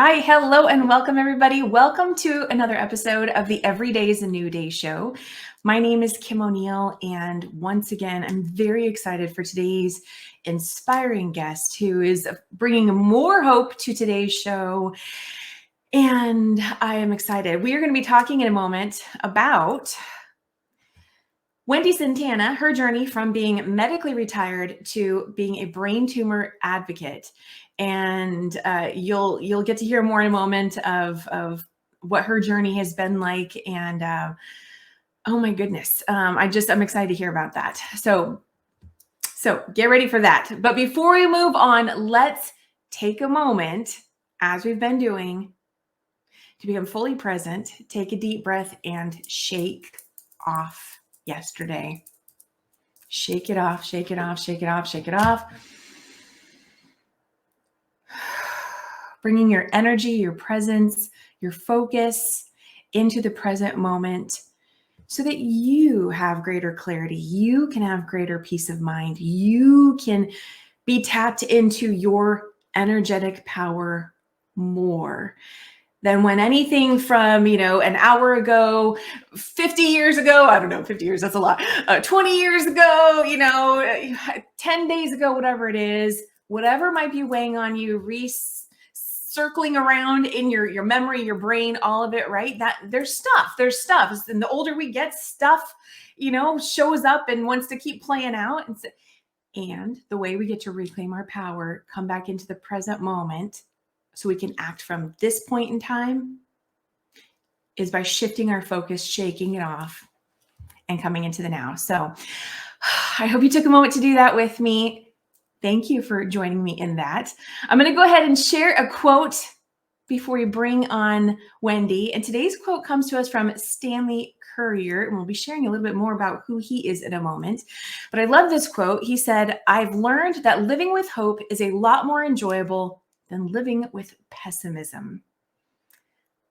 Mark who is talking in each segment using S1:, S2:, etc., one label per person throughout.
S1: right. Hello and welcome, everybody. Welcome to another episode of the Every Day is a New Day show. My name is Kim O'Neill, and once again, I'm very excited for today's inspiring guest who is bringing more hope to today's show. And I am excited. We are going to be talking in a moment about Wendy Santana, her journey from being medically retired to being a brain tumor advocate. And you'll get to hear more in a moment of what her journey has been like. And oh my goodness, I'm excited to hear about that. So get ready for that. But before we move on, let's take a moment, as we've been doing, to become fully present. Take a deep breath and shake off yesterday. Shake it off, shake it off, shake it off, shake it off. Bringing your energy, your presence, your focus into the present moment so that you have greater clarity. You can have greater peace of mind. You can be tapped into your energetic power more than when anything from, an hour ago, 50 years ago, I don't know, 50 years, that's a lot, 20 years ago, 10 days ago, whatever it is, whatever might be weighing on you, circling around in your memory, your brain, all of it, right? That there's stuff. And the older we get, stuff, shows up and wants to keep playing out. And the way we get to reclaim our power, come back into the present moment, so we can act from this point in time, is by shifting our focus, shaking it off, and coming into the now. So I hope you took a moment to do that with me. Thank you for joining me in that. I'm going to go ahead and share a quote before we bring on Wendy. And today's quote comes to us from Stanley Courier, and we'll be sharing a little bit more about who he is in a moment. But I love this quote. He said, "I've learned that living with hope is a lot more enjoyable than living with pessimism."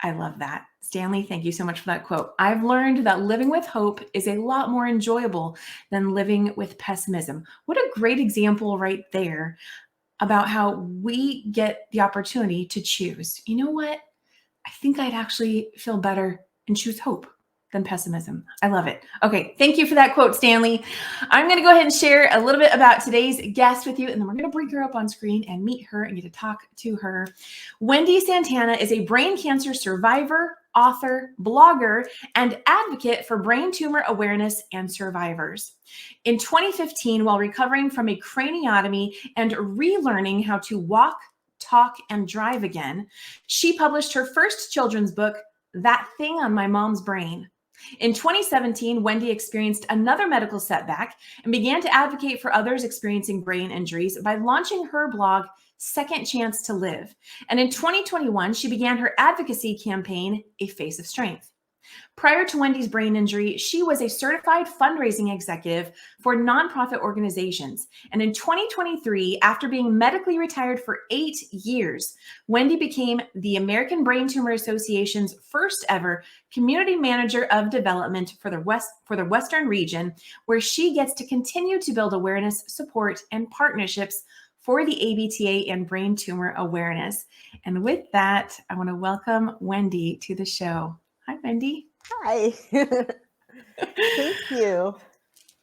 S1: I love that. Stanley, thank you so much for that quote. I've learned that living with hope is a lot more enjoyable than living with pessimism. What a great example right there about how we get the opportunity to choose. You know what? I think I'd actually feel better and choose hope than pessimism. I love it. Okay, thank you for that quote, Stanley. I'm going to go ahead and share a little bit about today's guest with you, and then we're going to bring her up on screen and meet her and get to talk to her. Wendy Santana is a brain cancer survivor, author, blogger, and advocate for brain tumor awareness and survivors. In 2015, while recovering from a craniotomy and relearning how to walk, talk, and drive again, she published her first children's book, That Thing on My Mom's Brain. In 2017, Wendy experienced another medical setback and began to advocate for others experiencing brain injuries by launching her blog, Second Chance to Live. And in 2021, she began her advocacy campaign, A Face of Strength. Prior to Wendy's brain injury, she was a certified fundraising executive for nonprofit organizations. And in 2023, after being medically retired for 8 years, Wendy became the American Brain Tumor Association's first ever community manager of development for the Western region, where she gets to continue to build awareness, support, and partnerships for the ABTA and brain tumor awareness. And with that, I want to welcome Wendy to the show. Hi, Wendy.
S2: Hi. Thank you.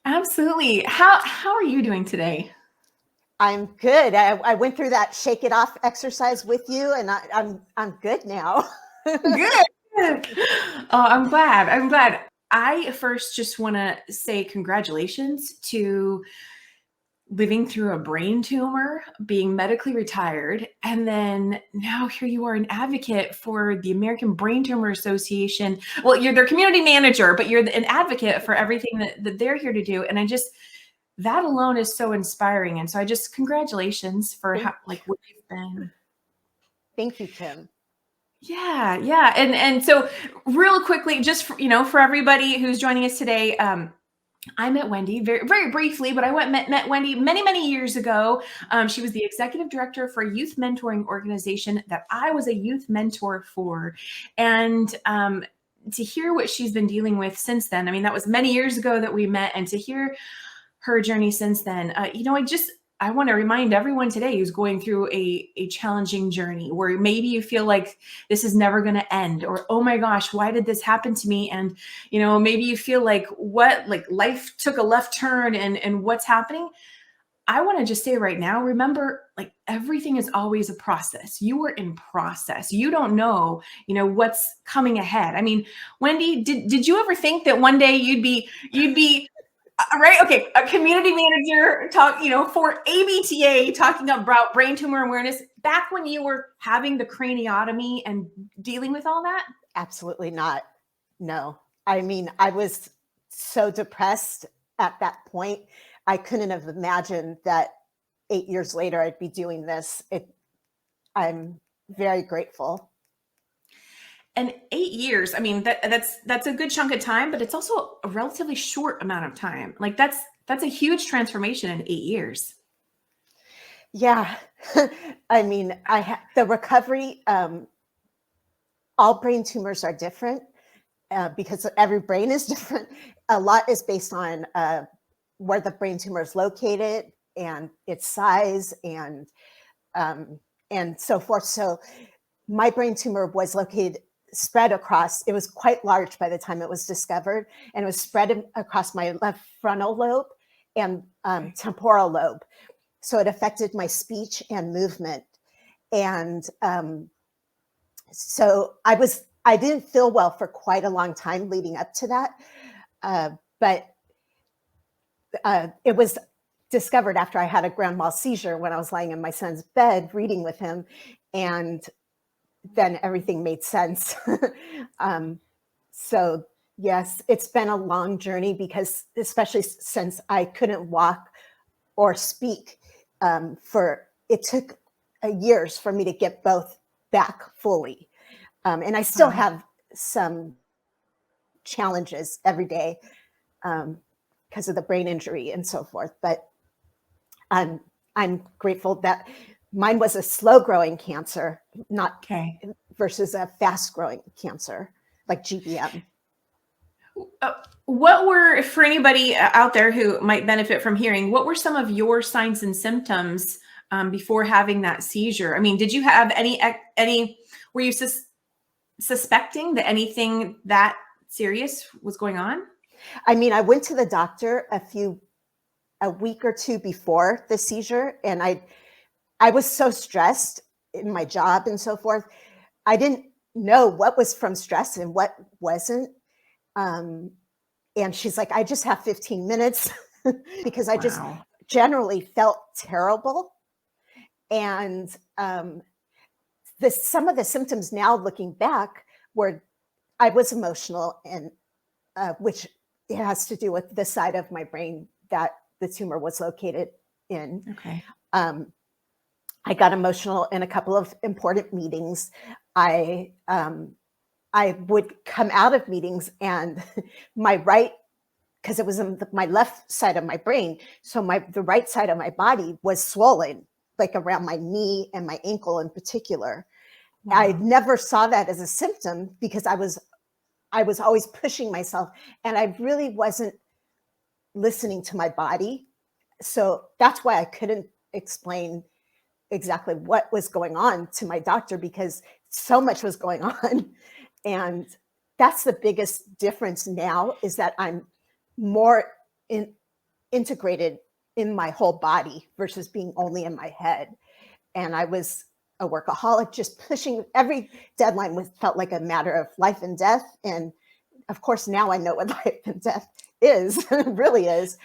S1: Absolutely. How are you doing today?
S2: I'm good. I went through that shake it off exercise with you, and I'm good now.
S1: Good. Oh, I'm glad. I first just want to say congratulations to living through a brain tumor, being medically retired, and then now here you are, an advocate for the American Brain Tumor Association. Well, you're their community manager, but you're an advocate for everything that they're here to do. And that alone is so inspiring. And so congratulations for what you've been.
S2: Thank you, Kim.
S1: Yeah. And so real quickly, just for everybody who's joining us today, I met Wendy very, very briefly, but I met Wendy many, many years ago. She was the executive director for a youth mentoring organization that I was a youth mentor for. And to hear what she's been dealing with since then, that was many years ago that we met, and to hear her journey since then, I want to remind everyone today who's going through a challenging journey where maybe you feel like this is never going to end, or, oh my gosh, why did this happen to me? And, maybe you feel like life took a left turn and what's happening. I want to just say right now, remember, like, everything is always a process. You are in process. You don't know, what's coming ahead. I mean, Wendy, did you ever think that one day you'd be right? Okay, a community manager for ABTA, talking about brain tumor awareness back when you were having the craniotomy and dealing with all that?
S2: Absolutely not. No. I mean, I was so depressed at that point. I couldn't have imagined that 8 years later I'd be doing this. I'm very grateful.
S1: And 8 years, I mean, that's a good chunk of time, but it's also a relatively short amount of time. Like, that's a huge transformation in 8 years.
S2: Yeah. I mean, the recovery, all brain tumors are different because every brain is different. A lot is based on where the brain tumor is located and its size and so forth. So my brain tumor was spread across, it was quite large by the time it was discovered, and it was spread across my left frontal lobe and temporal lobe. So it affected my speech and movement. And so I didn't feel well for quite a long time leading up to that. But it was discovered after I had a grand mal seizure when I was lying in my son's bed reading with him. And then everything made sense. So yes, it's been a long journey because especially since I couldn't walk or speak, it took years for me to get both back fully. And I still have some challenges every day because of the brain injury and so forth. But I'm grateful that mine was a slow growing cancer, not versus a fast growing cancer like GBM.
S1: What were, for anybody out there who might benefit from hearing, what were some of your signs and symptoms before having that seizure? I mean, did you have were you suspecting that anything that serious was going on?
S2: I mean, I went to the doctor a week or two before the seizure, and I was so stressed in my job and so forth. I didn't know what was from stress and what wasn't. And she's like, I just have 15 minutes because I just generally felt terrible. And some of the symptoms now looking back were I was emotional, and which it has to do with the side of my brain that the tumor was located in.
S1: Okay.
S2: I got emotional in a couple of important meetings. I would come out of meetings and because it was in my left side of my brain, so the right side of my body was swollen, like around my knee and my ankle in particular. Wow. I never saw that as a symptom because I was always pushing myself, and I really wasn't listening to my body. So that's why I couldn't explain exactly what was going on to my doctor, because so much was going on. And that's the biggest difference now, is that I'm more integrated in my whole body versus being only in my head. And I was a workaholic, just pushing every deadline felt like a matter of life and death. And of course, now I know what life and death is, really is.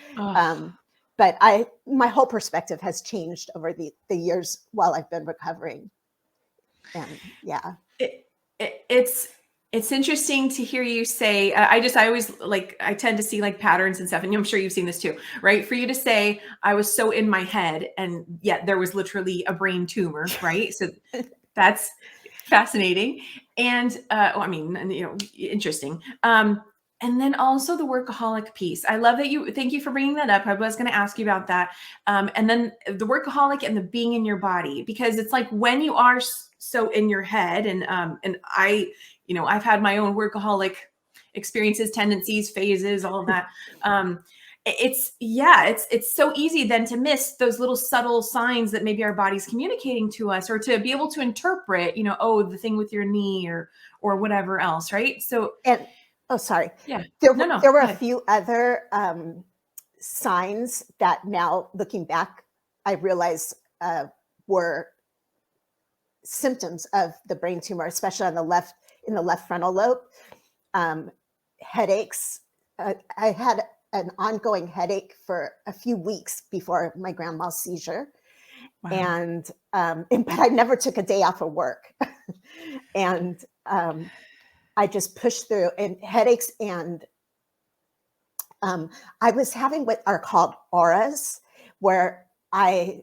S2: But my whole perspective has changed over the years while I've been recovering. And yeah.
S1: It's interesting to hear you say, I always I tend to see like patterns and stuff, and I'm sure you've seen this too, right? For you to say, I was so in my head, and yet there was literally a brain tumor, right? So that's fascinating. And I mean, interesting. And then also the workaholic piece. I love that thank you for bringing that up. I was going to ask you about that. And then the workaholic and the being in your body, because it's like when you are so in your head, and I've had my own workaholic experiences, tendencies, phases, all of that. it's so easy then to miss those little subtle signs that maybe our body's communicating to us, or to be able to interpret, oh, the thing with your knee or whatever else, right? So
S2: And oh, sorry.
S1: yeah,
S2: There
S1: no,
S2: were
S1: go
S2: a
S1: ahead.
S2: few other signs that now looking back, I realize were symptoms of the brain tumor, especially on the left, in the left frontal lobe. Headaches. I had an ongoing headache for a few weeks before my grand mal seizure.
S1: Wow.
S2: And but I never took a day off of work. And I just pushed through, and headaches. And I was having what are called auras, where I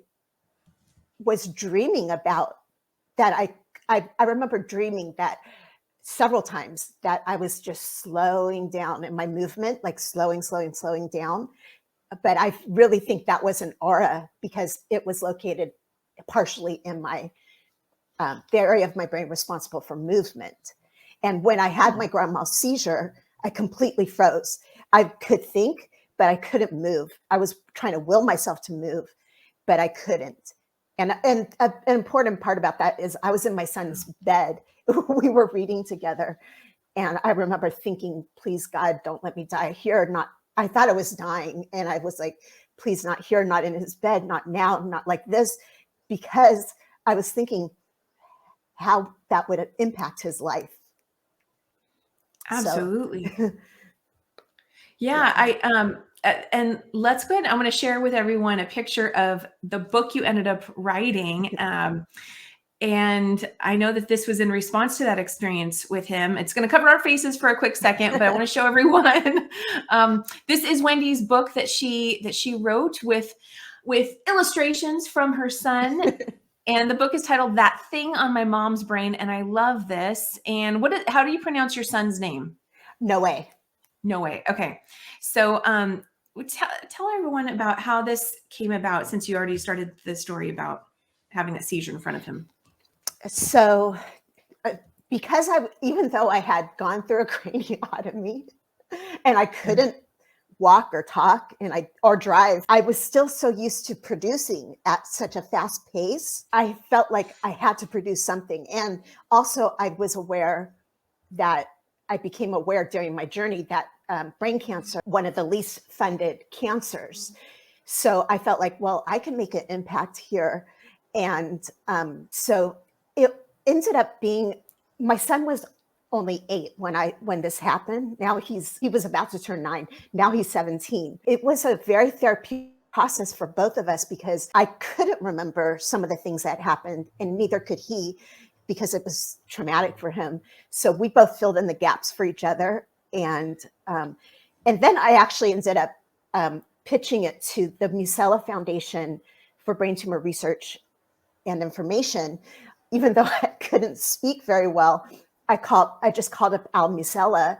S2: was dreaming about that. I remember dreaming that several times, that I was just slowing down in my movement, like slowing down. But I really think that was an aura, because it was located partially in my the area of my brain responsible for movement. And when I had my grand mal seizure, I completely froze. I could think, but I couldn't move. I was trying to will myself to move, but I couldn't. And an important part about that is I was in my son's bed. We were reading together. And I remember thinking, please, God, don't let me die here. I thought I was dying. And I was like, please, not here, not in his bed, not now, not like this, because I was thinking how that would impact his life.
S1: Absolutely.
S2: So,
S1: Yeah, and let's go ahead. I'm going to share with everyone a picture of the book you ended up writing. And I know that this was in response to that experience with him. It's going to cover our faces for a quick second, but I want to show everyone. This is Wendy's book that she wrote with illustrations from her son. And the book is titled That Thing on My Mom's Brain. And I love this. And how do you pronounce your son's name?
S2: No way.
S1: No way. Okay. So tell everyone about how this came about, since you already started the story about having that seizure in front of him.
S2: So because even though I had gone through a craniotomy and I couldn't walk or talk or drive, I was still so used to producing at such a fast pace. I felt like I had to produce something. And also I became aware during my journey that brain cancer, one of the least funded cancers. So I felt like, well, I can make an impact here. And so it ended up being, my son was only 8 when this happened. Now he was about to turn 9. Now he's 17. It was a very therapeutic process for both of us, because I couldn't remember some of the things that happened, and neither could he, because it was traumatic for him. So we both filled in the gaps for each other. And then I actually ended up pitching it to the Musella Foundation for Brain Tumor Research and Information. Even though I couldn't speak very well, I just called up Al Musella,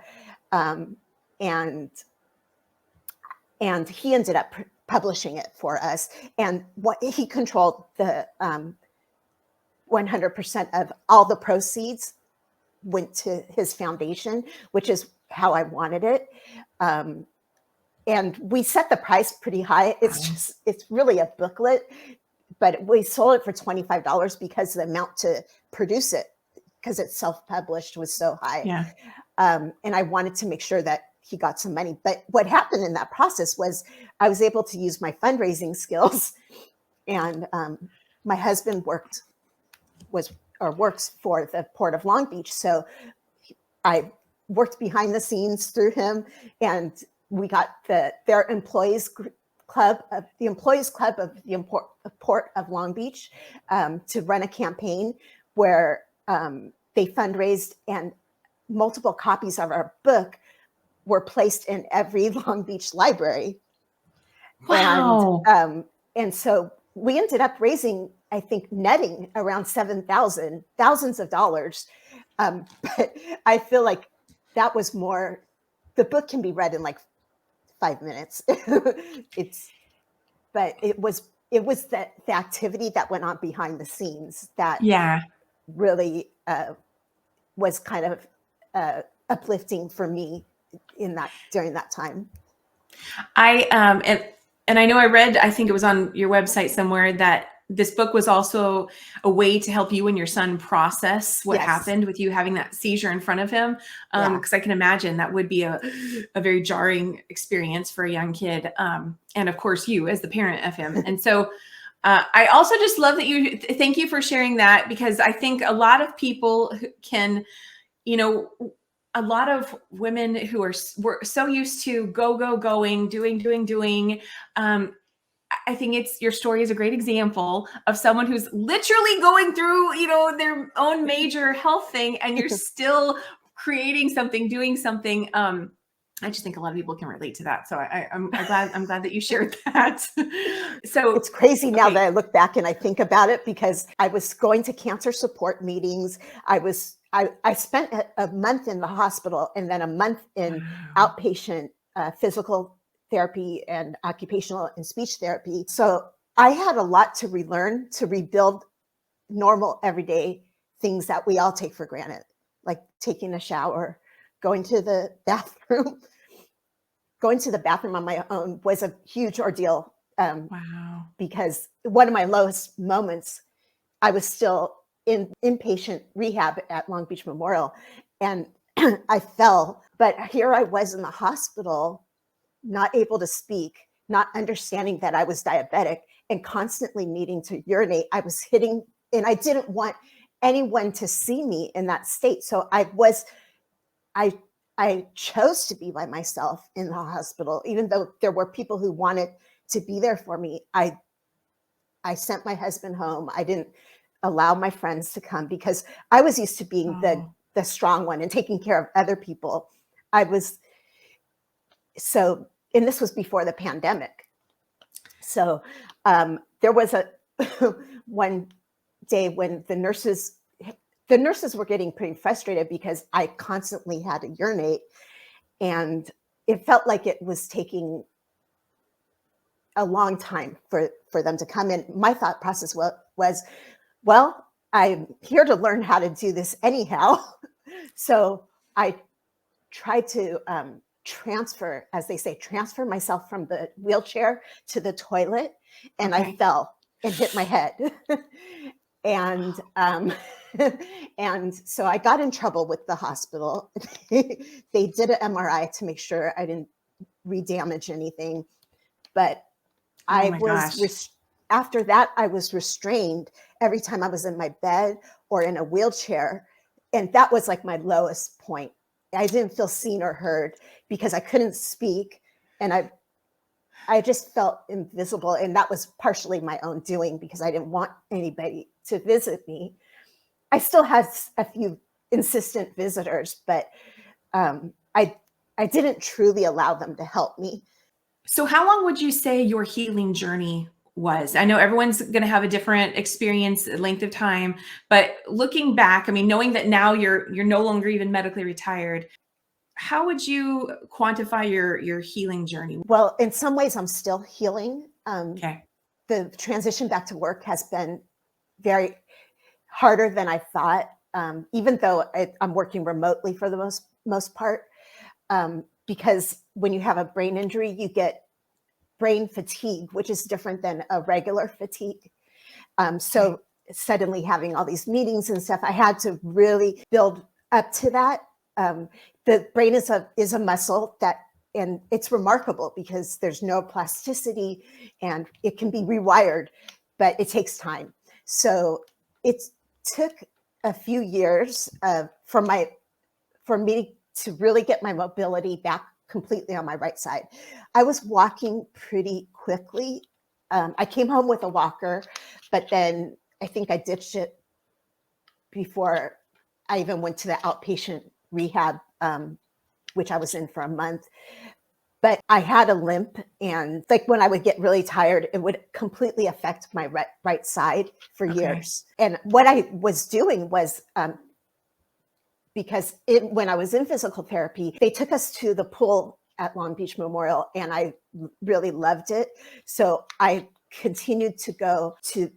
S2: and he ended up publishing it for us. And he controlled the 100% of all the proceeds went to his foundation, which is how I wanted it. And we set the price pretty high. It's really a booklet, but we sold it for $25 because the amount to produce it, because it's self-published, was so high.
S1: Yeah.
S2: And I wanted to make sure that he got some money. But what happened in that process was I was able to use my fundraising skills. And my husband works for the Port of Long Beach. So I worked behind the scenes through him, and we got their employees club, the employees club of the Port of Long Beach, to run a campaign where they fundraised, and multiple copies of our book were placed in every Long Beach library.
S1: Wow.
S2: And so we ended up raising, I think, netting around thousands of dollars. But I feel like that was more, the book can be read in like 5 minutes. But it was the activity that went on behind the scenes that really was kind of uplifting for me during that time.
S1: And I know I read, I think it was on your website somewhere, that this book was also a way to help you and your son process what
S2: Yes.
S1: happened with you having that seizure in front of him.
S2: Yeah.
S1: Because I can imagine that would be a very jarring experience for a young kid. And of course, you as the parent of him. And so I also just love that thank you for sharing that, because I think a lot of people can, you know, a lot of women who were so used to going, doing. I think your story is a great example of someone who's literally going through, their own major health thing, and you're still creating something, doing something. I just think a lot of people can relate to that. So I'm glad that you shared that. So
S2: it's crazy now that I look back and I think about it, because I was going to cancer support meetings. I spent a month in the hospital and then a month in outpatient physical therapy and occupational and speech therapy. So I had a lot to relearn, to rebuild normal everyday things that we all take for granted, like taking a shower, going to the bathroom. Going to the bathroom on my own was a huge ordeal.
S1: Wow.
S2: Because one of my lowest moments, I was still in inpatient rehab at Long Beach Memorial, and I fell. But here I was in the hospital, not able to speak, not understanding that I was diabetic, and constantly needing to urinate. I was hitting, and I didn't want anyone to see me in that state. So I chose to be by myself in the hospital, even though there were people who wanted to be there for me. I sent my husband home. I didn't allow my friends to come because I was used to being the strong one and taking care of other people. And this was before the pandemic. So there was one day when the nurses were getting pretty frustrated because I constantly had to urinate, and it felt like it was taking a long time for them to come in. My thought process was, well, I'm here to learn how to do this anyhow. So I tried to transfer, as they say, transfer myself from the wheelchair to the toilet, and I fell and hit my head. And and so I got in trouble with the hospital. They did an MRI to make sure I didn't re-damage anything. But after that, I was restrained every time I was in my bed or in a wheelchair. And that was like my lowest point. I didn't feel seen or heard because I couldn't speak. And I just felt invisible. And that was partially my own doing because I didn't want anybody to visit me. I still had a few insistent visitors, but I didn't truly allow them to help me.
S1: So how long would you say your healing journey was? I know everyone's going to have a different experience, length of time, but looking back, I mean, knowing that now you're no longer even medically retired, how would you quantify your healing journey?
S2: Well, in some ways, I'm still healing.
S1: Okay.
S2: The transition back to work has been very harder than I thought, even though I'm working remotely for the most part, because when you have a brain injury, you get brain fatigue, which is different than a regular fatigue. So suddenly having all these meetings and stuff, I had to really build up to that. The brain is a muscle and it's remarkable because there's neuroplasticity and it can be rewired, but it takes time. So it took a few years for me to really get my mobility back completely on my right side. I was walking pretty quickly. I came home with a walker, but then I think I ditched it before I even went to the outpatient rehab, which I was in for a month. But I had a limp, and like when I would get really tired, it would completely affect my right side for years. And what I was doing was, because when I was in physical therapy, they took us to the pool at Long Beach Memorial, and I really loved it. So I continued to go to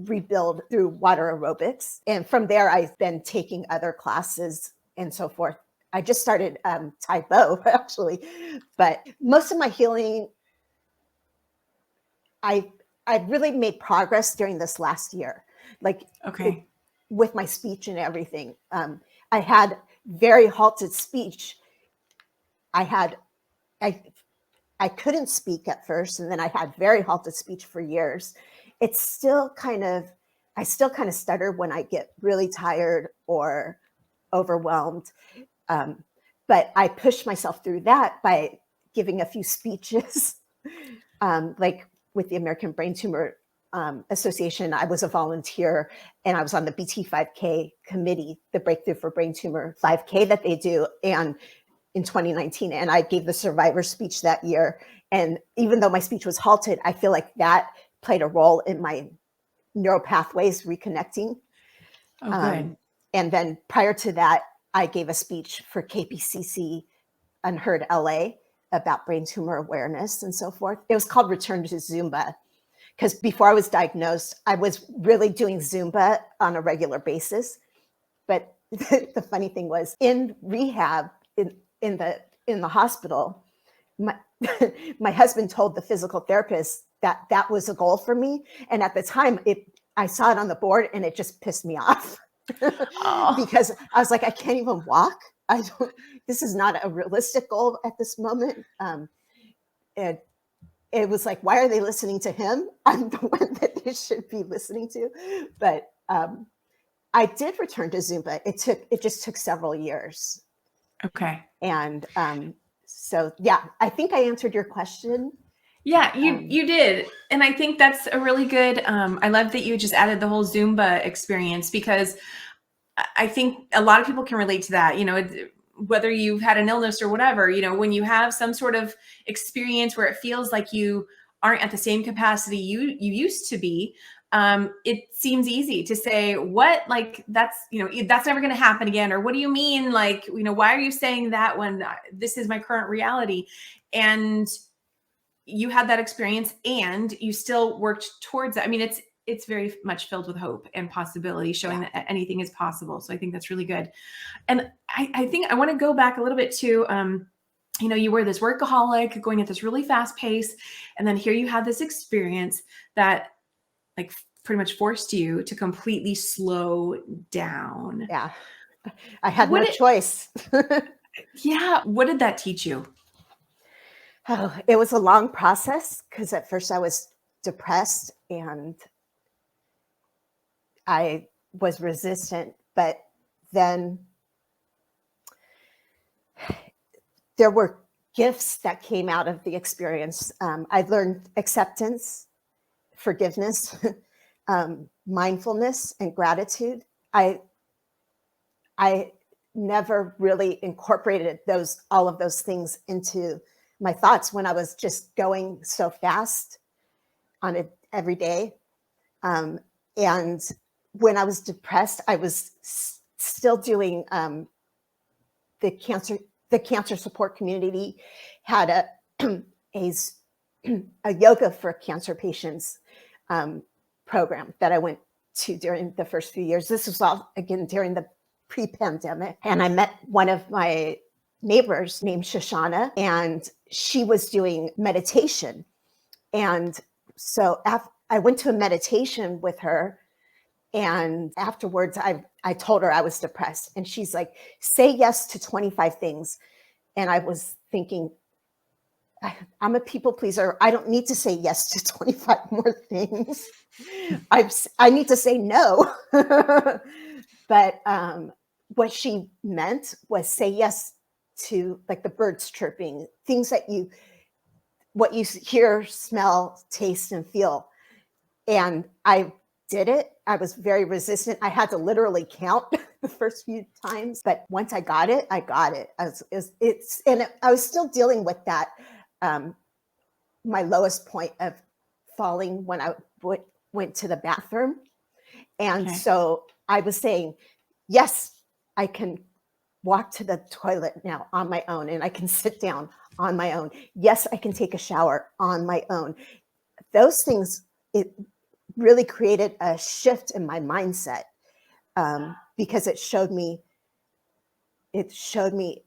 S2: rebuild through water aerobics. And from there, I've been taking other classes and so forth I just started Tai Bo actually, but most of my healing, I really made progress during this last year, like with my speech and everything. I had very halted speech. I couldn't speak at first, and then I had very halted speech for years. It's still kind of, I still kind of stutter when I get really tired or overwhelmed. But I pushed myself through that by giving a few speeches, like with the American Brain Tumor Association. I was a volunteer, and I was on the BT 5K committee, the Breakthrough for Brain Tumor 5K that they do, and in 2019, and I gave the survivor speech that year. And even though my speech was halted, I feel like that played a role in my neural pathways reconnecting.
S1: Good.
S2: And then prior to that, I gave a speech for KPCC Unheard LA about brain tumor awareness and so forth. It was called Return to Zumba, because before I was diagnosed, I was really doing Zumba on a regular basis. But the funny thing was, in rehab, in the hospital, my husband told the physical therapist that that was a goal for me. And at the time, I saw it on the board, and it just pissed me off. Because I was like, I can't even walk. This is not a realistic goal at this moment. It was like, why are they listening to him? I'm the one that they should be listening to. But I did return to Zumba. It just took several years.
S1: Okay.
S2: And so, yeah, I think I answered your question.
S1: Yeah, you did. And I think that's a really good, I love that you just added the whole Zumba experience, because I think a lot of people can relate to that, whether you've had an illness or whatever, when you have some sort of experience where it feels like you aren't at the same capacity you used to be, it seems easy to say, what, like, that's never going to happen again. Or what do you mean? Like, why are you saying that when this is my current reality? And you had that experience and you still worked towards it. I mean, it's very much filled with hope and possibility, showing that anything is possible. So I think that's really good. And I think I want to go back a little bit to, you were this workaholic going at this really fast pace. And then here you had this experience that like pretty much forced you to completely slow down.
S2: Yeah. I had no choice.
S1: Yeah. What did that teach you?
S2: Oh, it was a long process, because at first I was depressed and I was resistant, but then there were gifts that came out of the experience. I learned acceptance, forgiveness, mindfulness, and gratitude. I never really incorporated all of those things into my thoughts when I was just going so fast on it every day. And when I was depressed, I was still doing the cancer support community had a yoga for cancer patients program that I went to during the first few years. This was all, again, during the pre-pandemic. And I met one of my neighbors named Shoshana, and she was doing meditation. And so I went to a meditation with her, and afterwards I told her I was depressed, and she's like, say yes to 25 things. And I was thinking, I'm a people pleaser. I don't need to say yes to 25 more things. I need to say no. But what she meant was say yes to, like, the birds chirping, things that what you hear, smell, taste, and feel. And I did it. I was very resistant. I had to literally count the first few times, but once I got it, I got it. I was still dealing with that. My lowest point of falling when I went to the bathroom. And so I was saying, yes, I can walk to the toilet now on my own, and I can sit down on my own. Yes, I can take a shower on my own. Those things, it really created a shift in my mindset, because it showed me it showed me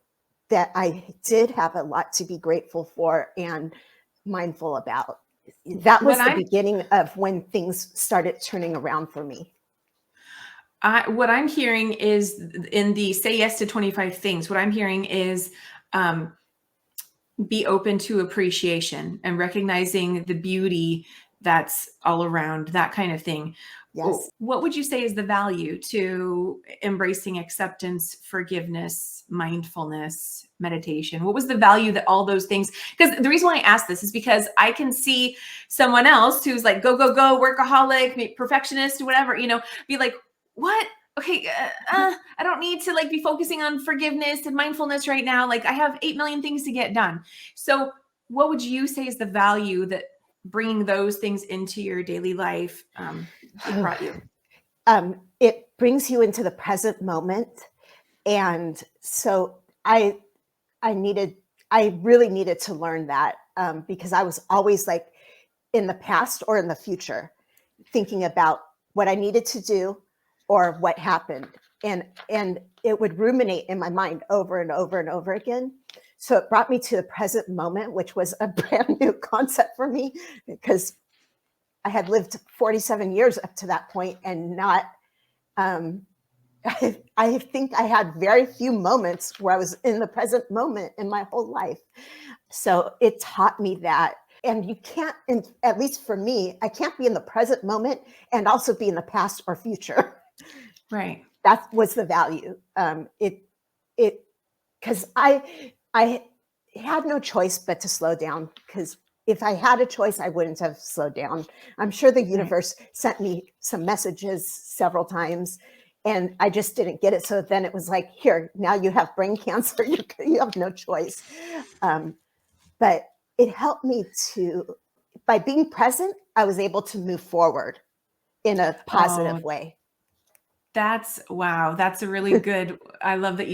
S2: that I did have a lot to be grateful for and mindful about. That was the beginning of when things started turning around for me.
S1: What I'm hearing is in the say yes to 25 things, what I'm hearing is be open to appreciation and recognizing the beauty that's all around, that kind of thing.
S2: Yes.
S1: What would you say is the value to embracing acceptance, forgiveness, mindfulness, meditation? What was the value that all those things, because the reason why I ask this is because I can see someone else who's like, go, go, go, workaholic, perfectionist, whatever, be like, what? Okay, I don't need to like be focusing on forgiveness and mindfulness right now. Like I have 8 million things to get done. So what would you say is the value that bringing those things into your daily life it brought you?
S2: It brings you into the present moment. And so I really needed to learn that because I was always like in the past or in the future, thinking about what I needed to do or what happened. And it would ruminate in my mind over and over and over again. So it brought me to the present moment, which was a brand new concept for me because I had lived 47 years up to that point and not, I think I had very few moments where I was in the present moment in my whole life. So it taught me that. And you can't, at least for me, I can't be in the present moment and also be in the past or future.
S1: Right.
S2: That was the value. Because I had no choice but to slow down, because if I had a choice, I wouldn't have slowed down. I'm sure the universe sent me some messages several times and I just didn't get it. So then it was like, here, now you have brain cancer. You have no choice. But it helped me by being present, I was able to move forward in a positive way.
S1: Wow. That's a really good, I love that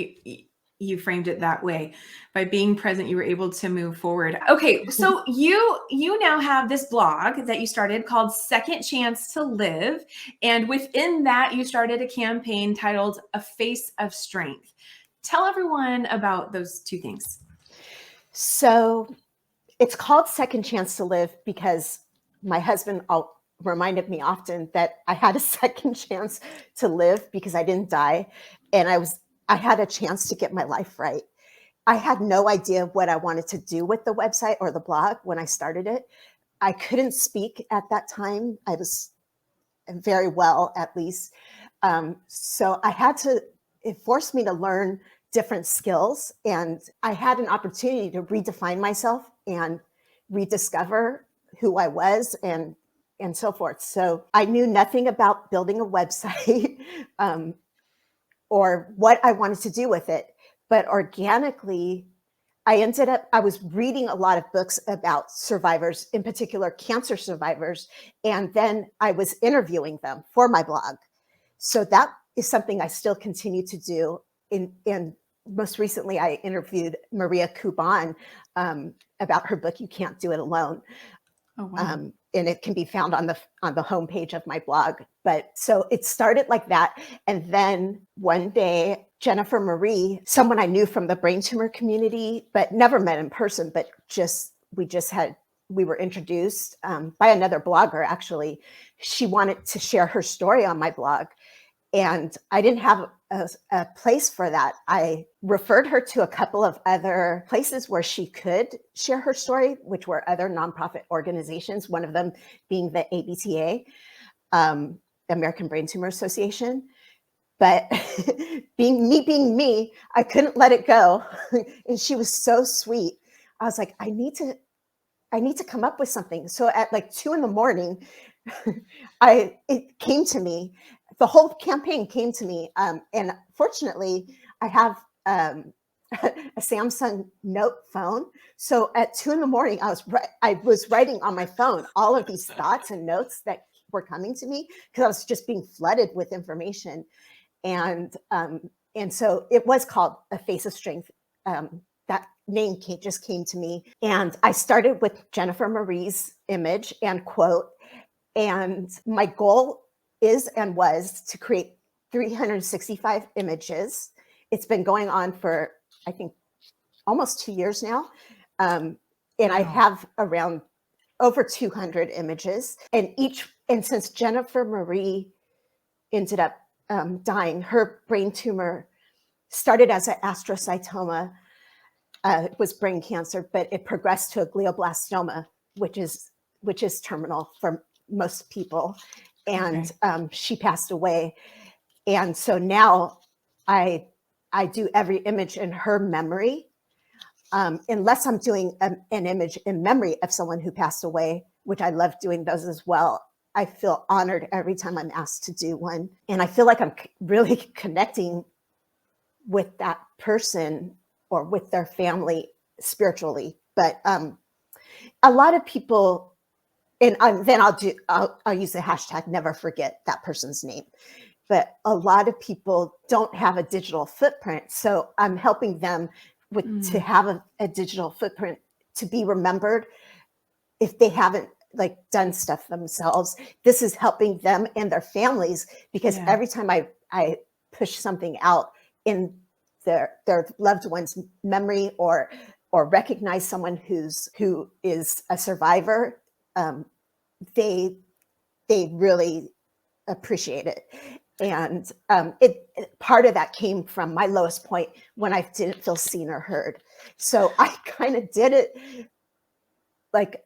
S1: you framed it that way. By being present, you were able to move forward. Okay. So you now have this blog that you started called Second Chance to Live. And within that, you started a campaign titled A Face of Strength. Tell everyone about those two things.
S2: So it's called Second Chance to Live because my husband reminded me often that I had a second chance to live because I didn't die. And I had a chance to get my life right. I had no idea what I wanted to do with the website or the blog when I started it. I couldn't speak at that time. I was very well, at least. So it forced me to learn different skills. And I had an opportunity to redefine myself and rediscover who I was and so forth. So I knew nothing about building a website or what I wanted to do with it. But organically, I was reading a lot of books about survivors, in particular cancer survivors, and then I was interviewing them for my blog. So that is something I still continue to do. And most recently, I interviewed Maria Kuban about her book, You Can't Do It Alone.
S1: Oh, wow.
S2: And it can be found on the homepage of my blog. But so it started like that. And then one day, Jennifer Marie, someone I knew from the brain tumor community, but never met in person, but we were introduced by another blogger, actually. She wanted to share her story on my blog. And I didn't have a place for that. I referred her to a couple of other places where she could share her story, which were other nonprofit organizations, one of them being the ABTA, American Brain Tumor Association. But being me, I couldn't let it go. And she was so sweet. I was like, I need to come up with something. So at like 2 a.m, it came to me. The whole campaign came to me. And fortunately, I have a Samsung Note phone. So at 2 a.m, I was writing on my phone all of these thoughts and notes that were coming to me because I was just being flooded with information. And so it was called A Face of Strength. That name just came to me. And I started with Jennifer Marie's image and quote. And my goal is and was to create 365 images it's been going on for, I think, almost 2 years now. And I have around over 200 images, and since Jennifer Marie ended up dying, her brain tumor started as an astrocytoma. It was brain cancer, but it progressed to a glioblastoma, which is terminal for most people. And she passed away. And so now I do every image in her memory, unless I'm doing an image in memory of someone who passed away, which I love doing those as well. I feel honored every time I'm asked to do one. And I feel like I'm really connecting with that person or with their family spiritually. But a lot of people, and then I'll use the hashtag never forget that person's name. But a lot of people don't have a digital footprint. So I'm helping them to have a digital footprint to be remembered if they haven't like done stuff themselves. This is helping them and their families, because every time I push something out in their loved one's memory or recognize someone who is a survivor, they really appreciate it. And part of that came from my lowest point when I didn't feel seen or heard. So I kind of did it like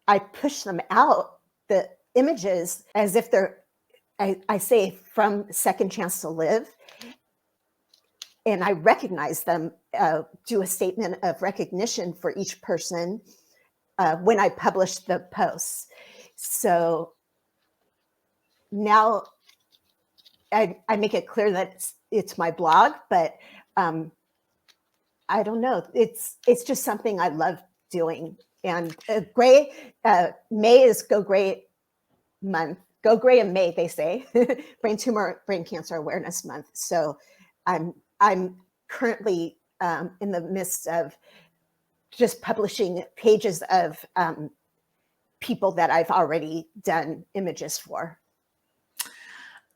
S2: I push them out, the images, as if they're, I say, from Second Chance to Live. And I recognize them, do a statement of recognition for each person when I publish the posts. So now I make it clear that it's my blog, but I don't know. It's just something I love doing. And May is Go Gray month. Go Gray in May, they say. Brain cancer awareness month. So I'm currently in the midst of just publishing pages of people that I've already done images for.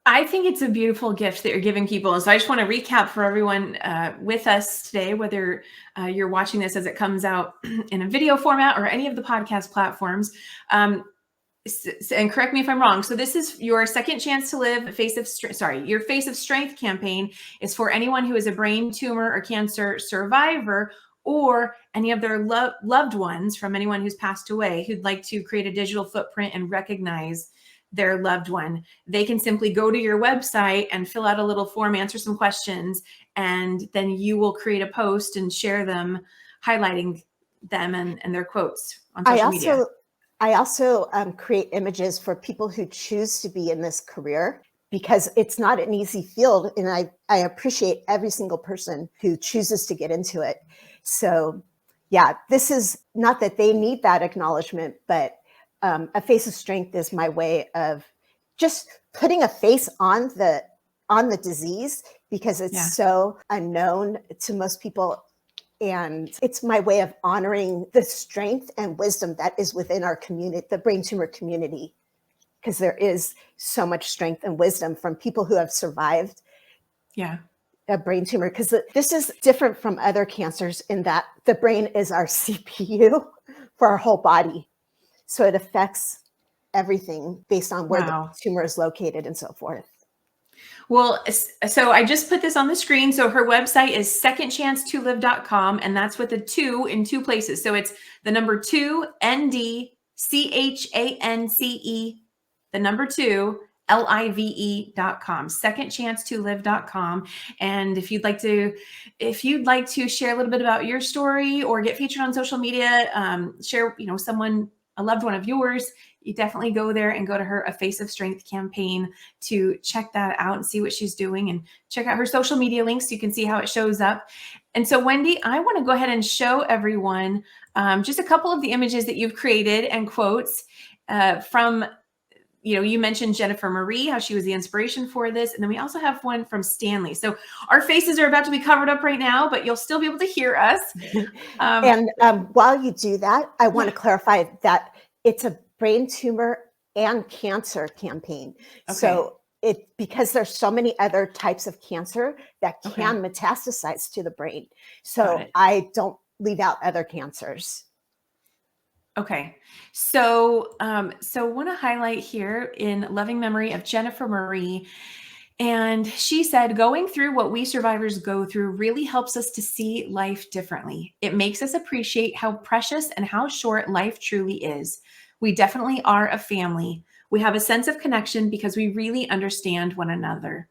S1: I think it's a beautiful gift that you're giving people. And so I just want to recap for everyone with us today, whether you're watching this as it comes out in a video format or any of the podcast platforms. And correct me if I'm wrong. So this is your Second Chance to Live your Face of Strength campaign is for anyone who is a brain tumor or cancer survivor, or any of their loved ones from anyone who's passed away who'd like to create a digital footprint and recognize their loved one. They can simply go to your website and fill out a little form, answer some questions, and then you will create a post and share them, highlighting them and their quotes on social media.
S2: I also create images for people who choose to be in this career, because it's not an easy field. And I appreciate every single person who chooses to get into it. So yeah, this is not that they need that acknowledgement, but a face of strength is my way of just putting a face on the disease, because it's so unknown to most people. And it's my way of honoring the strength and wisdom that is within our community, the brain tumor community, because there is so much strength and wisdom from people who have survived a brain tumor. Because this is different from other cancers in that the brain is our CPU for our whole body. So it affects everything based on where the tumor is located and so forth.
S1: Well, so I just put this on the screen. So her website is secondchancetolive.com, and that's with a 2 in 2 places. So it's the number 2, NDCHANCE, the number 2, LIVE.com, secondchancetolive.com. And if you'd like to share a little bit about your story or get featured on social media, share, a loved one of yours, you definitely go there and go to her A Face of Strength campaign to check that out and see what she's doing, and check out her social media links so you can see how it shows up. And so, Wendy, I want to go ahead and show everyone just a couple of the images that you've created and quotes from, you mentioned Jennifer Marie, how she was the inspiration for this. And then we also have one from Stanley. So our faces are about to be covered up right now, but you'll still be able to hear us.
S2: And while you do that, I want to clarify that it's a brain tumor and cancer campaign. Okay. So because there's so many other types of cancer that
S1: Okay.
S2: can metastasize to the brain.
S1: Got
S2: So
S1: it.
S2: I don't leave out other cancers.
S1: Okay. So, want to highlight here in loving memory of Jennifer Marie. And she said, going through what we survivors go through really helps us to see life differently. It makes us appreciate how precious and how short life truly is. We definitely are a family. We have a sense of connection because we really understand one another.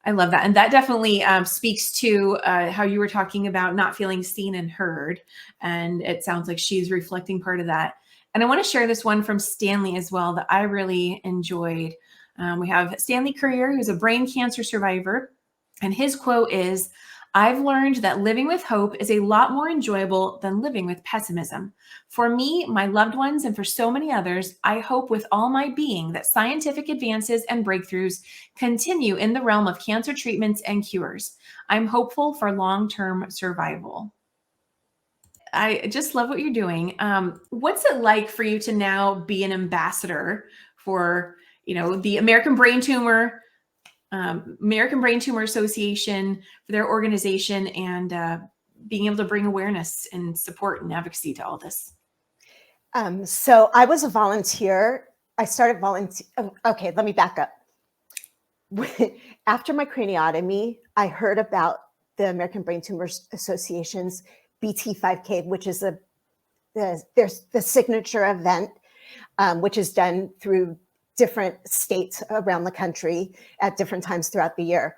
S1: I love that. And that definitely speaks to how you were talking about not feeling seen and heard. And it sounds like she's reflecting part of that. And I want to share this one from Stanley as well that I really enjoyed. We have Stanley Courier, who's a brain cancer survivor. And his quote is, I've learned that living with hope is a lot more enjoyable than living with pessimism. For me, my loved ones, and for so many others, I hope with all my being that scientific advances and breakthroughs continue in the realm of cancer treatments and cures. I'm hopeful for long-term survival. I just love what you're doing. What's it like for you to now be an ambassador for, the American Brain Tumor Association, for their organization, and being able to bring awareness and support and advocacy to all this?
S2: So I was a volunteer. I started volunteer. Okay, let me back up. After my craniotomy, I heard about the American Brain Tumor Association's BT 5K, which is the signature event, which is done through different states around the country at different times throughout the year.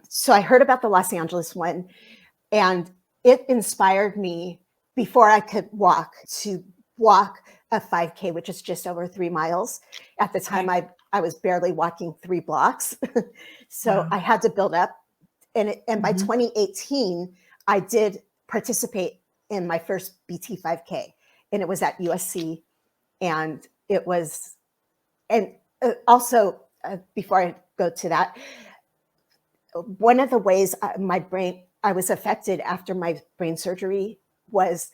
S2: So I heard about the Los Angeles one, and it inspired me before I could walk to walk a 5K, which is just over 3 miles. At the time, I was barely walking 3 blocks. So I had to build up. And by 2018, I did participate in my first BT 5K, and it was at USC. And it was, and also before I go to that, one of the ways I was affected after my brain surgery was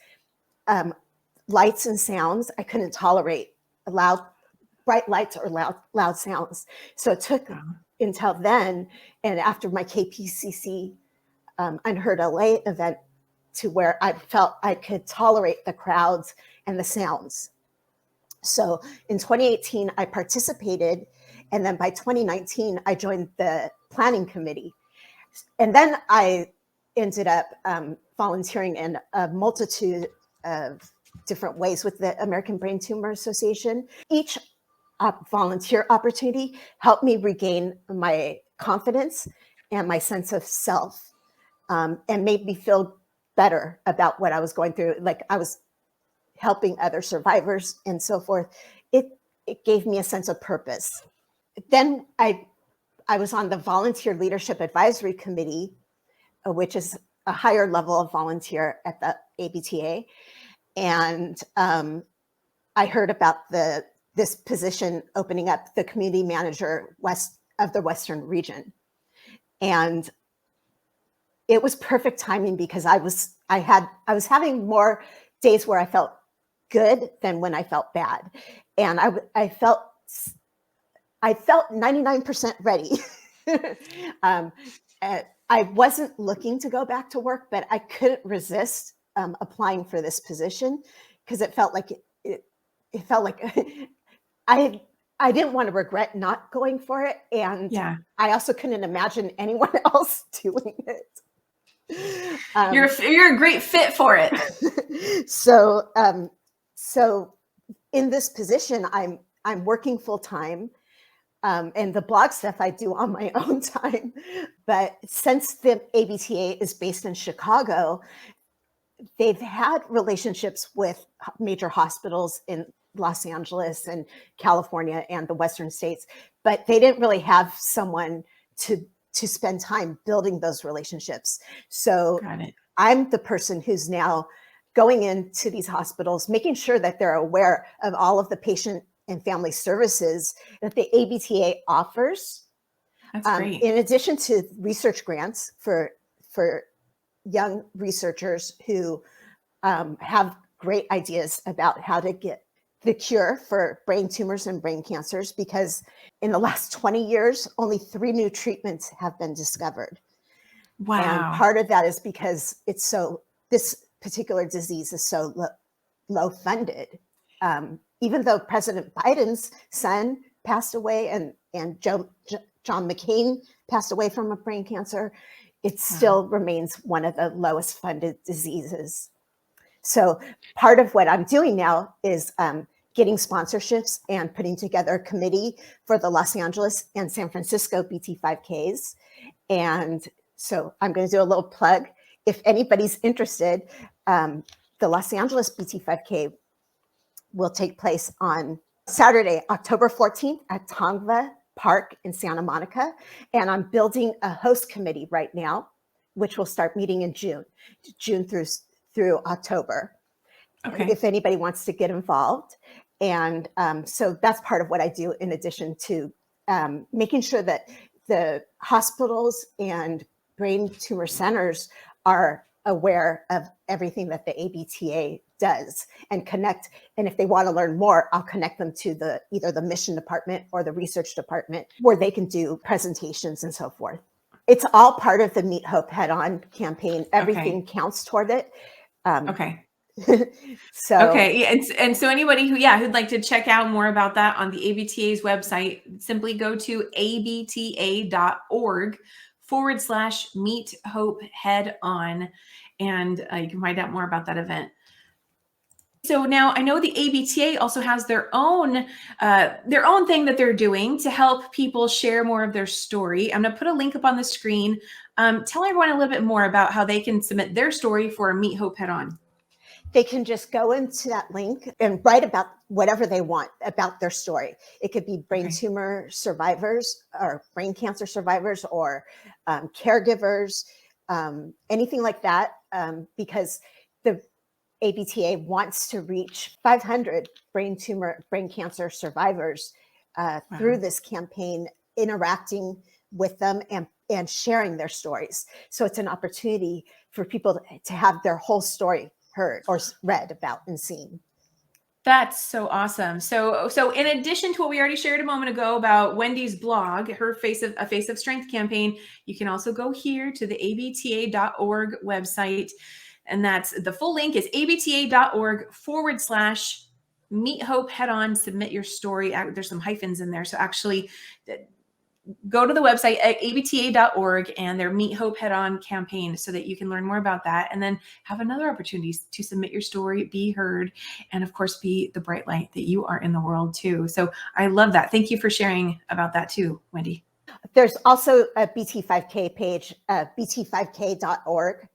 S2: lights and sounds. I couldn't tolerate bright lights or loud sounds. So it took until then, and after my KPCC Unheard LA event, to where I felt I could tolerate the crowds and the sounds. So in 2018, I participated. And then by 2019, I joined the planning committee. And then I ended up volunteering in a multitude of different ways with the American Brain Tumor Association. Each volunteer opportunity helped me regain my confidence and my sense of self, and made me feel better about what I was going through. Like I was helping other survivors and so forth. It gave me a sense of purpose. Then I was on the Volunteer Leadership Advisory Committee, which is a higher level of volunteer at the ABTA. And I heard about this position opening up, the community manager west of the Western region. And it was perfect timing because I was having more days where I felt good than when I felt bad. And I felt 99% ready. I wasn't looking to go back to work, but I couldn't resist applying for this position because it felt like I didn't want to regret not going for it. And I also couldn't imagine anyone else doing it.
S1: You're a great fit for it.
S2: So in this position, I'm working full time, and the blog stuff I do on my own time. But since the ABTA is based in Chicago, they've had relationships with major hospitals in Los Angeles and California and the Western states, but they didn't really have someone to spend time building those relationships. So I'm the person who's now going into these hospitals, making sure that they're aware of all of the patient and family services that the ABTA offers.
S1: That's great.
S2: In addition to research grants for young researchers who have great ideas about how to get the cure for brain tumors and brain cancers, because in the last 20 years, only 3 new treatments have been discovered. And
S1: Wow.
S2: part of that is because this particular disease is so low funded. Even though President Biden's son passed away and John McCain passed away from a brain cancer, it still remains one of the lowest funded diseases. So part of what I'm doing now is getting sponsorships and putting together a committee for the Los Angeles and San Francisco BT5Ks. And so I'm going to do a little plug. If anybody's interested, the Los Angeles BT5K will take place on Saturday, October 14th at Tongva Park in Santa Monica. And I'm building a host committee right now, which will start meeting in June through October.
S1: Okay.
S2: If anybody wants to get involved. And so that's part of what I do, in addition to making sure that the hospitals and brain tumor centers are aware of everything that the ABTA does and connect. And if they want to learn more, I'll connect them to either the mission department or the research department, where they can do presentations and so forth. It's all part of the Meet Hope Head On campaign. Everything counts toward it.
S1: Okay.
S2: So
S1: okay. Yeah, and so anybody who'd like to check out more about that on the ABTA's website, simply go to abta.org/Meet Hope Head On, and you can find out more about that event. So now I know the ABTA also has their own thing that they're doing to help people share more of their story. I'm going to put a link up on the screen. Tell everyone a little bit more about how they can submit their story for Meet Hope Head On.
S2: They can just go into that link and write about whatever they want about their story. It could be brain tumor survivors or brain cancer survivors or caregivers, anything like that, because the ABTA wants to reach 500 brain cancer survivors through this campaign, interacting with them and sharing their stories. So it's an opportunity for people to have their whole story heard or read about and seen.
S1: That's so awesome. So in addition to what we already shared a moment ago about Wendy's blog, her Face of Strength campaign, you can also go here to the abta.org website. And that's the full link is abta.org/Meet Hope Head On. Submit your story. There's some hyphens in there. So actually go to the website at abta.org and their Meet Hope Head On campaign so that you can learn more about that and then have another opportunity to submit your story, be heard, and of course, be the bright light that you are in the world too. So I love that. Thank you for sharing about that too, Wendy.
S2: There's also a BT5K page, bt5k.org.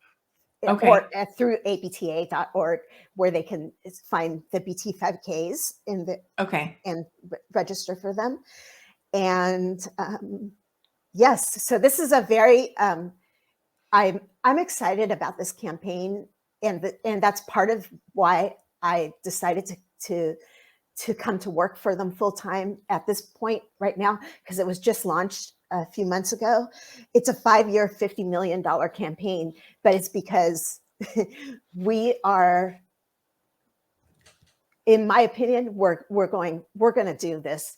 S2: Or through abta.org, where they can find the BT5Ks and register for them. And yes, so this is a very I'm excited about this campaign, and that's part of why I decided to come to work for them full time at this point right now, because it was just launched a few months ago. It's a 5-year, $50 million campaign, but it's because we are, in my opinion, we're going to do this.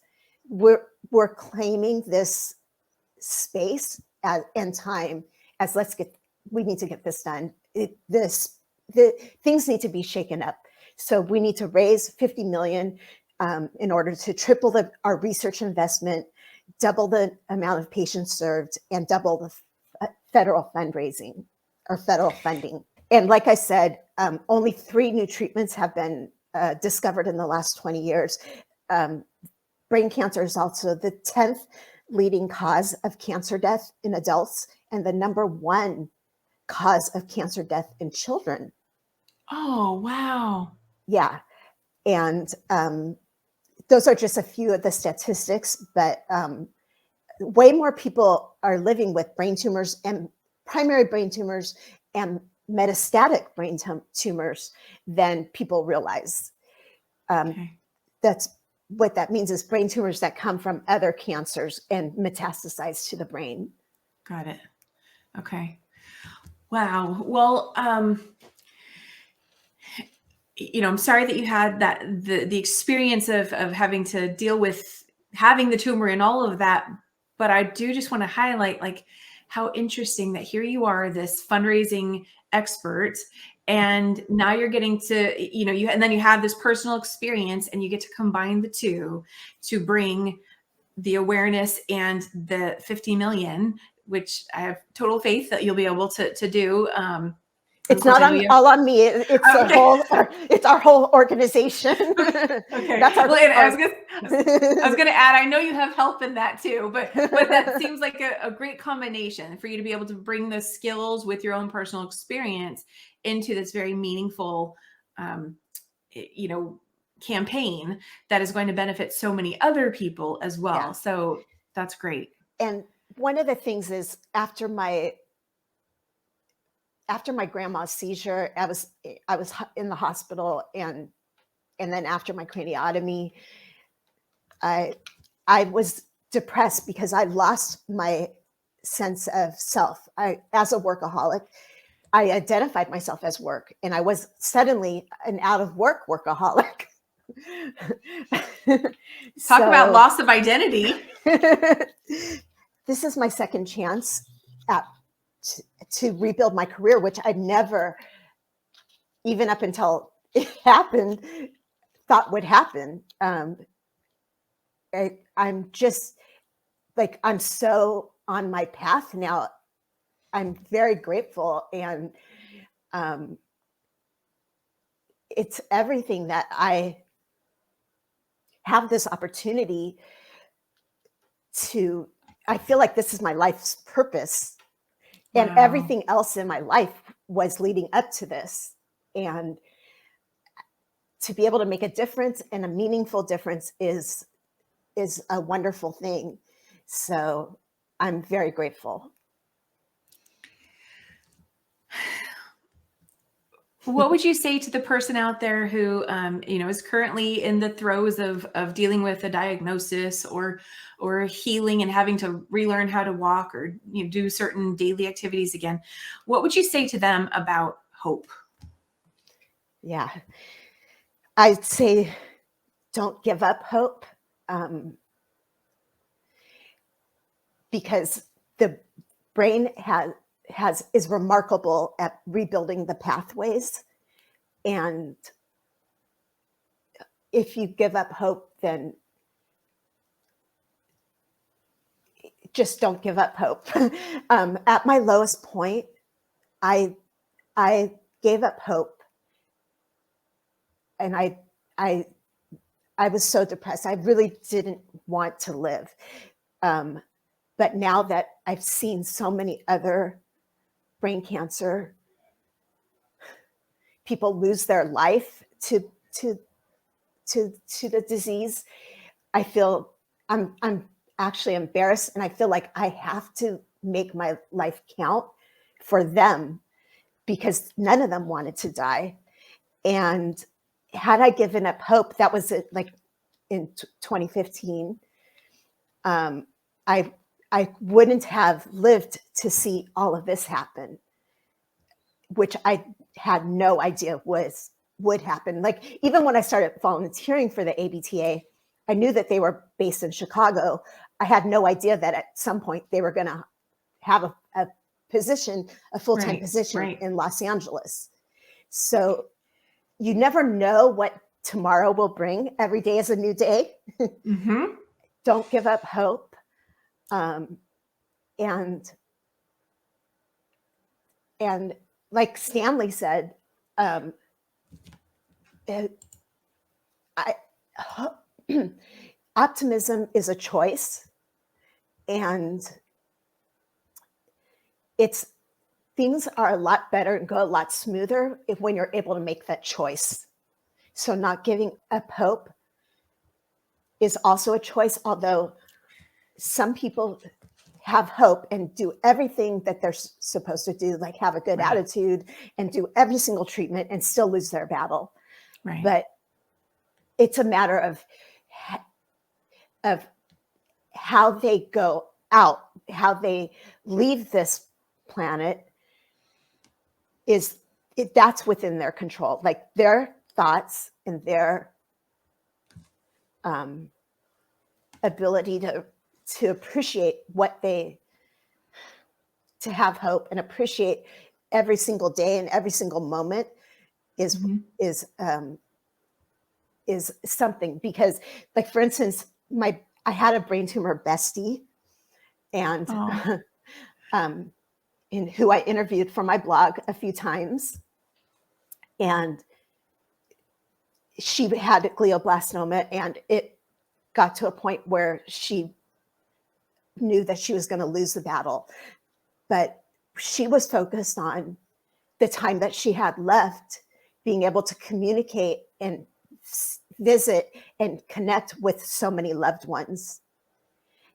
S2: We're claiming this space and time as we need to get this done. The things need to be shaken up. So we need to raise 50 million in order to triple our research investment, double the amount of patients served, and double the federal fundraising or federal funding. And like I said, only 3 new treatments have been discovered in the last 20 years. Brain cancer is also the 10th leading cause of cancer death in adults and the number 1 cause of cancer death in children.
S1: Oh, wow.
S2: Yeah. And those are just a few of the statistics, but way more people are living with brain tumors and primary brain tumors and metastatic brain tumors than people realize. That's what that means, is brain tumors that come from other cancers and metastasize to the brain.
S1: Got it. Okay. Wow. Well, I'm sorry that you had the experience of having to deal with having the tumor and all of that. But I do just want to highlight like how interesting that here you are, this fundraising expert, and now you're getting to, and then you have this personal experience and you get to combine the two to bring the awareness and the 50 million, which I have total faith that you'll be able to do.
S2: It's not all on me. It's it's our whole organization.
S1: Okay.
S2: That's our.
S1: I was gonna add. I know you have help in that too, but that seems like a great combination for you to be able to bring those skills with your own personal experience into this very meaningful, campaign that is going to benefit so many other people as well. Yeah. So that's great.
S2: And one of the things is after my grandma's seizure, I was in the hospital, and then after my craniotomy, I was depressed because I lost my sense of self. As a workaholic, I identified myself as work, and I was suddenly an out of work workaholic.
S1: Talk about loss of identity.
S2: This is my second chance to rebuild my career, which I never, even up until it happened, thought would happen. I'm just like, I'm so on my path now. I'm very grateful. And it's everything that I have this opportunity to, I feel like this is my life's purpose. And everything else in my life was leading up to this. And to be able to make a difference, and a meaningful difference, is a wonderful thing. So I'm very grateful.
S1: What would you say to the person out there who, is currently in the throes of dealing with a diagnosis or healing and having to relearn how to walk or do certain daily activities again? What would you say to them about hope?
S2: Yeah, I'd say don't give up hope, because the brain is remarkable at rebuilding the pathways. And if you give up hope, then just don't give up hope. At my lowest point, I gave up hope, and I was so depressed. I really didn't want to live. But now that I've seen so many other brain cancer people lose their life to the disease, I feel I'm actually embarrassed, and I feel like I have to make my life count for them, because none of them wanted to die. And had I given up hope, that was it, like in 2015, I wouldn't have lived to see all of this happen, which I had no idea would happen. Like, even when I started volunteering for the ABTA, I knew that they were based in Chicago. I had no idea that at some point they were going to have a position, a full-time position in Los Angeles. So you never know what tomorrow will bring. Every day is a new day. Mm-hmm. Don't give up hope. And like Stanley said, optimism is a choice, and things are a lot better and go a lot smoother when you're able to make that choice. So not giving up hope is also a choice, although some people have hope and do everything that they're supposed to do, like have a good attitude and do every single treatment and still lose their battle. Right. But it's a matter of how they go out, how they leave this planet, that's within their control. Like, they're thoughts and their ability to appreciate to have hope and appreciate every single day and every single moment is something. Because, like, for instance, I had a brain tumor bestie, and in who I interviewed for my blog a few times, and she had glioblastoma, and it got to a point where she knew that she was going to lose the battle, but she was focused on the time that she had left, being able to communicate and visit and connect with so many loved ones.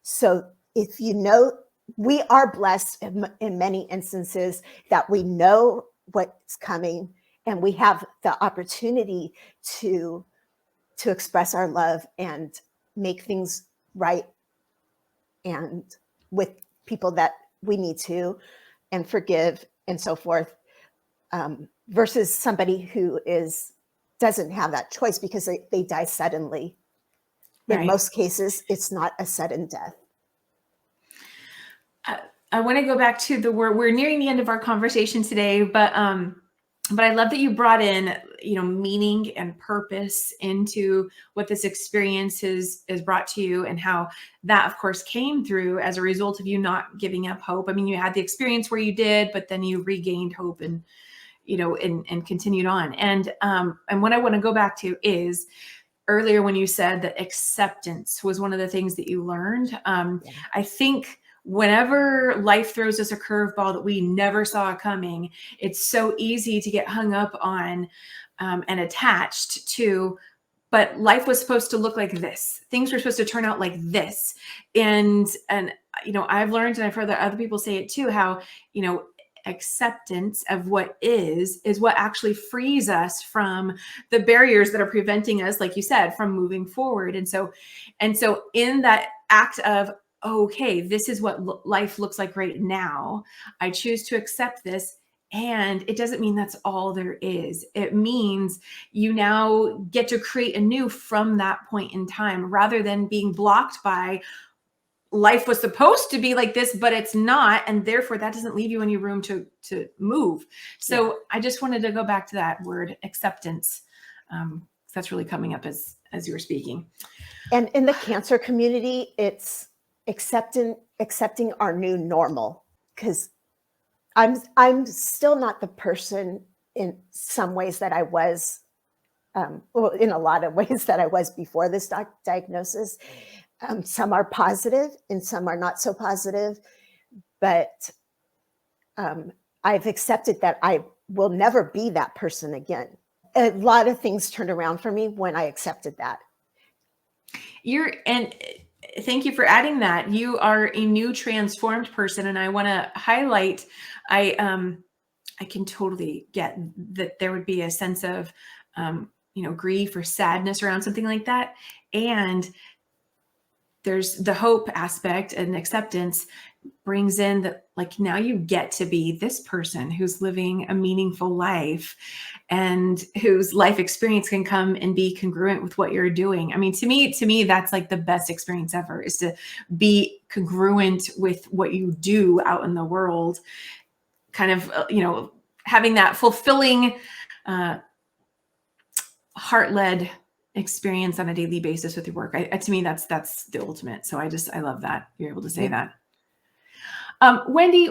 S2: So if you know, we are blessed in many instances that we know what's coming, and we have the opportunity to express our love and make things right, and with people that we need to, and forgive and so forth, versus somebody who doesn't have that choice because they die suddenly. In most cases, it's not a sudden death.
S1: I want to go back to we're nearing the end of our conversation today, but I love that you brought in, meaning and purpose into what this experience is brought to you, and how that, of course, came through as a result of you not giving up hope. I mean, you had the experience where you did, but then you regained hope and, and continued on. And what I want to go back to is earlier when you said that acceptance was one of the things that you learned. I think whenever life throws us a curveball that we never saw coming, it's so easy to get hung up on and attached to, but life was supposed to look like this. Things were supposed to turn out like this. And I've learned, and I've heard that other people say it too, how, acceptance of what is what actually frees us from the barriers that are preventing us, like you said, from moving forward. And so in that act of, okay, this is what life looks like right now, I choose to accept this. And it doesn't mean that's all there is. It means you now get to create anew from that point in time, rather than being blocked by life was supposed to be like this, but it's not. And therefore that doesn't leave you any room to move. So I just wanted to go back to that word acceptance. That's really coming up as you were speaking.
S2: And in the cancer community, it's accepting our new normal, because I'm still not the person in some ways that I was, well, in a lot of ways that I was before this diagnosis. Some are positive and some are not so positive, but I've accepted that I will never be that person again. A lot of things turned around for me when I accepted that.
S1: And thank you for adding that. You are a new transformed person. And I want to highlight, I can totally get that there would be a sense of, grief or sadness around something like that. And there's the hope aspect, and acceptance brings in that, like, now you get to be this person who's living a meaningful life, and whose life experience can come and be congruent with what you're doing. I mean, to me, that's like the best experience ever, is to be congruent with what you do out in the world, kind of, having that fulfilling, heart-led experience on a daily basis with your work. To me, that's the ultimate. So I love that you're able to say that. Wendy,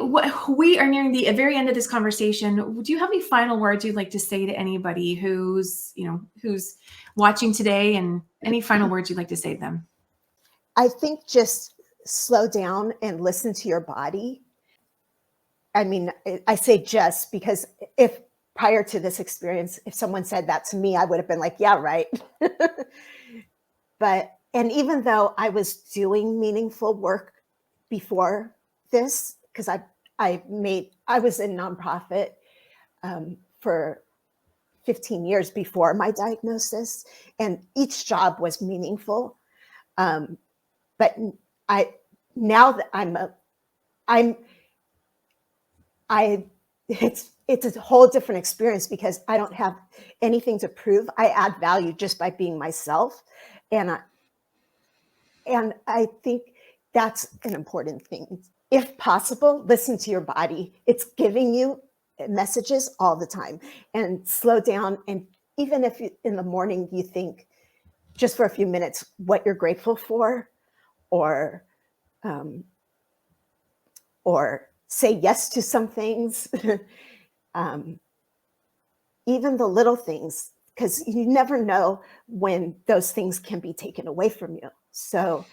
S1: we are nearing the very end of this conversation. Do you have any final words you'd like to say to anybody who's watching today, and any final words you'd like to say to them?
S2: I think just slow down and listen to your body. I mean, I say just because if prior to this experience, if someone said that to me, I would have been like, yeah, right. And even though I was doing meaningful work before this, because I was in nonprofit for 15 years before my diagnosis, and each job was meaningful. But now that it's it's a whole different experience because I don't have anything to prove. I add value just by being myself. And I think that's an important thing. If possible, listen to your body. It's giving you messages all the time, and slow down. And even if in the morning you think just for a few minutes what you're grateful for, or say yes to some things, even the little things, because you never know when those things can be taken away from you. So,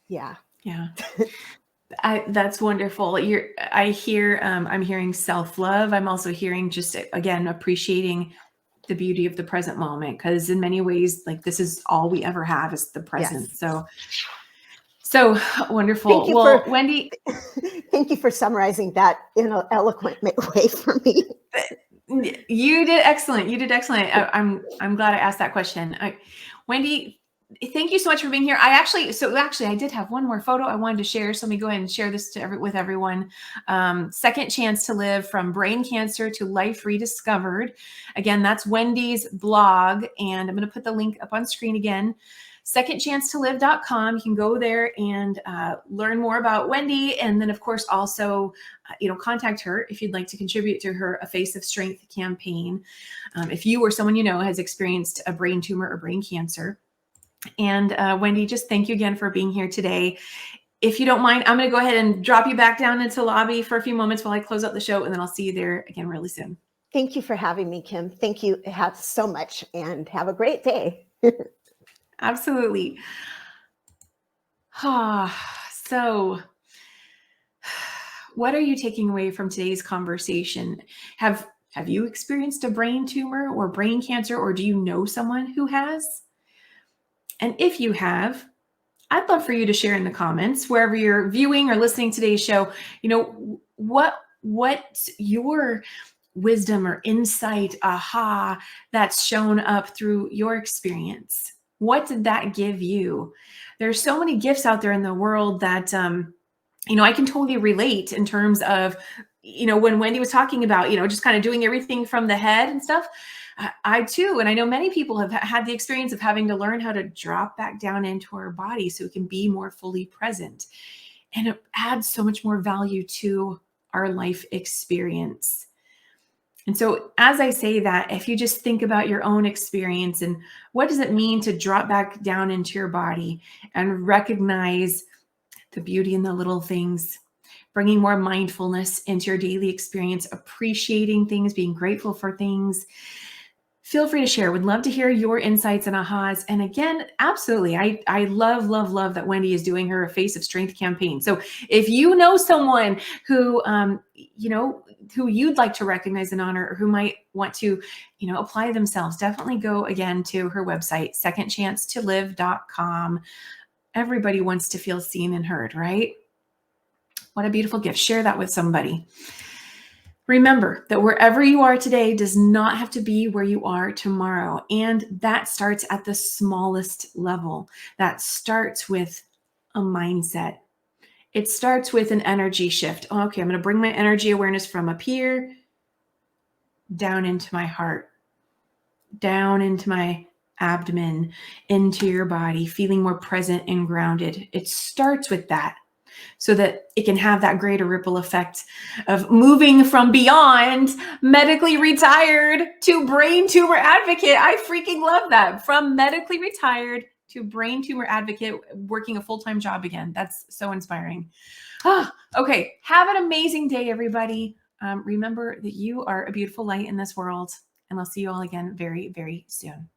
S2: yeah.
S1: Yeah. That's wonderful. I'm hearing self-love. I'm also hearing just, again, appreciating the beauty of the present moment, because in many ways, like, this is all we ever have is the present.
S2: Yes.
S1: So wonderful. Well, Wendy,
S2: thank you for summarizing that in an eloquent way for me.
S1: You did excellent. You did excellent. I'm glad I asked that question. Wendy, thank you so much for being here. I did have one more photo I wanted to share. So let me go ahead and share this with everyone. Second Chance to Live: From Brain Cancer to Life Rediscovered. Again, that's Wendy's blog, and I'm going to put the link up on screen again. secondchancetolive.com. You can go there and learn more about Wendy, and then of course also contact her if you'd like to contribute to her A Face of Strength campaign, if you or someone you know has experienced a brain tumor or brain cancer. And Wendy, just thank you again for being here today. If you don't mind, I'm going to go ahead and drop you back down into the lobby for a few moments while I close out the show, and then I'll see you there again really soon.
S2: Thank you for having me, Kim. Thank you so much, and have a great day.
S1: Absolutely. So what are you taking away from today's conversation? Have you experienced a brain tumor or brain cancer, or do you know someone who has? And if you have, I'd love for you to share in the comments wherever you're viewing or listening to today's show. What's your wisdom or insight, aha, that's shown up through your experience? What did that give you? There's so many gifts out there in the world that, I can totally relate in terms of, when Wendy was talking about, just kind of doing everything from the head and stuff. I too, and I know many people have had the experience of having to learn how to drop back down into our body so we can be more fully present. And it adds so much more value to our life experience. And so as I say that, if you just think about your own experience and what does it mean to drop back down into your body and recognize the beauty in the little things, bringing more mindfulness into your daily experience, appreciating things, being grateful for things, feel free to share. Would love to hear your insights and ahas. And again, absolutely, I love that Wendy is doing her Face of Strength campaign. So if you know someone who, who you'd like to recognize and honor, or who might want to, apply themselves, definitely go again to her website, secondchancetolive.com. Everybody wants to feel seen and heard, right? What a beautiful gift. Share that with somebody. Remember that wherever you are today does not have to be where you are tomorrow. And that starts at the smallest level. That starts with a mindset. It starts with an energy shift. Okay, I'm going to bring my energy awareness from up here down into my heart, down into my abdomen, into your body, feeling more present and grounded. It starts with that, so that it can have that greater ripple effect of moving from beyond medically retired to brain tumor advocate. I freaking love that. From medically retired to brain tumor advocate, working a full-time job again. That's so inspiring. Okay. Have an amazing day, everybody. Remember that you are a beautiful light in this world, and I'll see you all again very, very soon.